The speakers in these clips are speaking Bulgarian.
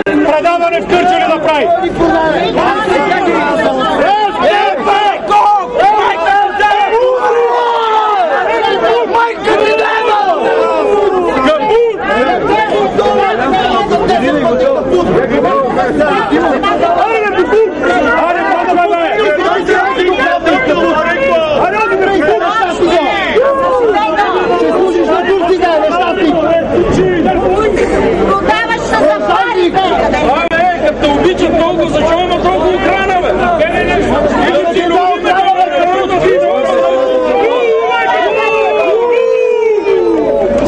Предаване в Кърджали направи! Като обичат толкова, защо има толкова охрана, бе?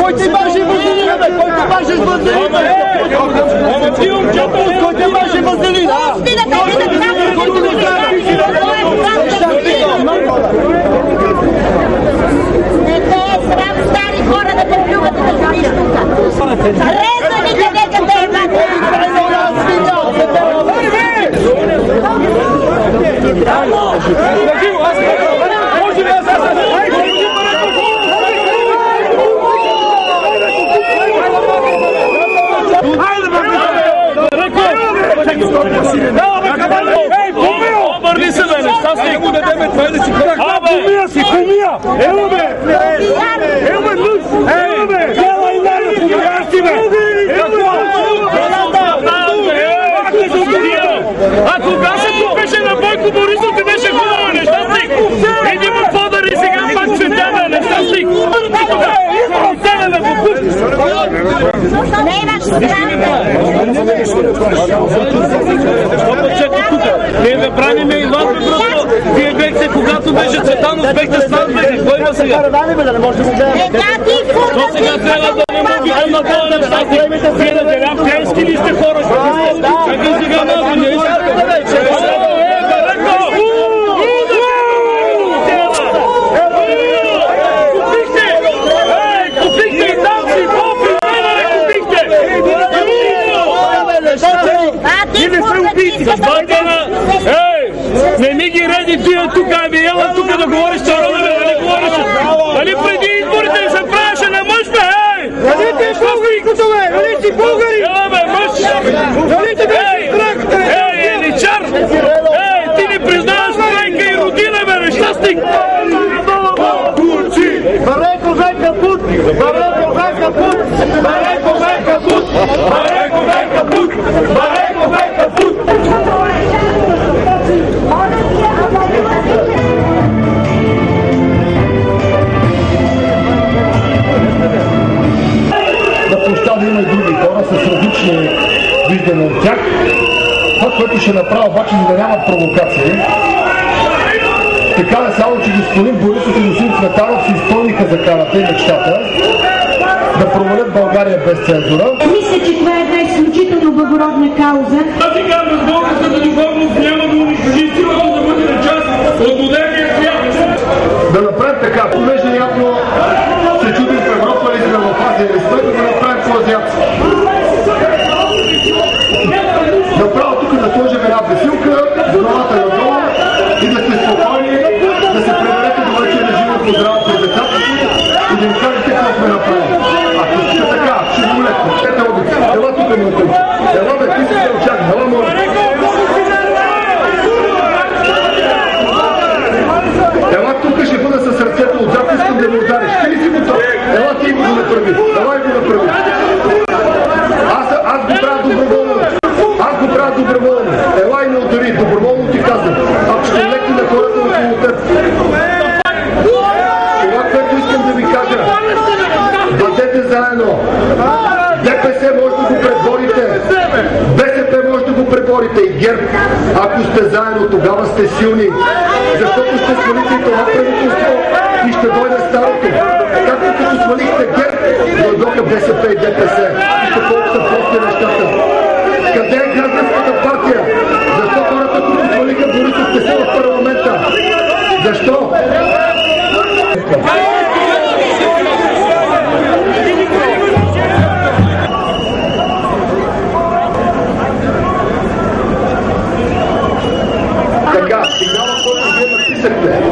Кой ти баше възделина, бе? Кой ти баше възделина? Ама ти момчета, кой ти баше възделина? Кой ти не те е срам стари хора да те плюват да ходиш тук. Реза ми къде те обърни се, бе, неща си го дадеме, това е да си крах. Помия си, помия! Ела, бе! Ела, мъж! Ела, бе! Ела, и мене, помия си, бе! А кога се купеше на Бойко Борисов, ти беше хубаво, нещастник! Един му подър и сега пак цветяна, нещастник! Тебе да го пустиш! не имаш страна! Ние не правиме и вас, просто вие бехте, когато беше Цветанов, бехте с нас, бе, кой има сега? То сега трябва да не мога на това нещастник! Вие да делям тенски ли сте хора? Чакай сега нас, не искате вече! Не ми ги реди тия тук, ами ела тук да говориш народа, бе, да не говориш. Нали преди изборите се правеше на мъж, бе, ей! Нали ти българи, като бе, нали ти българи? Ела, бе, мъж! Нали ти беше крак, ей, еличар! Ей, ти не признаваш майка и родина, бе, нещастник! Бареко века пут! Бареко века пут! Бареко века пут! Бареко века пут! Бареко века пут! На площада има и други хора с различни виждания от тях. Това, което ще направя обаче, за да няма провокации, така е само, че господин Борисов и господин Цветанов си изпълниха заканата и мечтата да провалят България без цензура. Мисля, че това е една изключително благородна кауза. Аз си казвам, българската духовност няма да унищожи силата да бъде на част от модерния свят. Да направим така, понеже явно се чудим в Европа ли сме в Азия или сме, да направим по азиатски. Направо тук да сложим една бесилка, главата надолу и да сте спокойни, да се преберете до вечеря живот по здравето и децата и да им кажете какво сме направили. Ако сте така, ще го летно. Ела тук ми отъм. Ела бе, ти си се очаква. Ела може. Ела тук ще бъда със сърцето отзад, искам да ми удариш. Ти ли си готов? Ела ти го направи. Ела го направи. Аз го правя доброволно. Аз го правя доброволно. Ела и ме удари. Доброволно ти казвам. Ако ще леки на хората около теб. Това, което искам да ви кажа. Бъдете заедно. ДПС може да го преборите. БСП може да го преборите и ГЕРБ. Ако сте заедно, тогава сте силни. Защото ще свалите и това правителство и ще дойде старото. Както като свалихте ГЕРБ, дойдоха БСП и ДПС. Вижте колко са прости нещата. Къде е гражданската партия? Защо хората, които свалиха Борисов, те са в парламента? Защо? Така, сигнала, който написахте.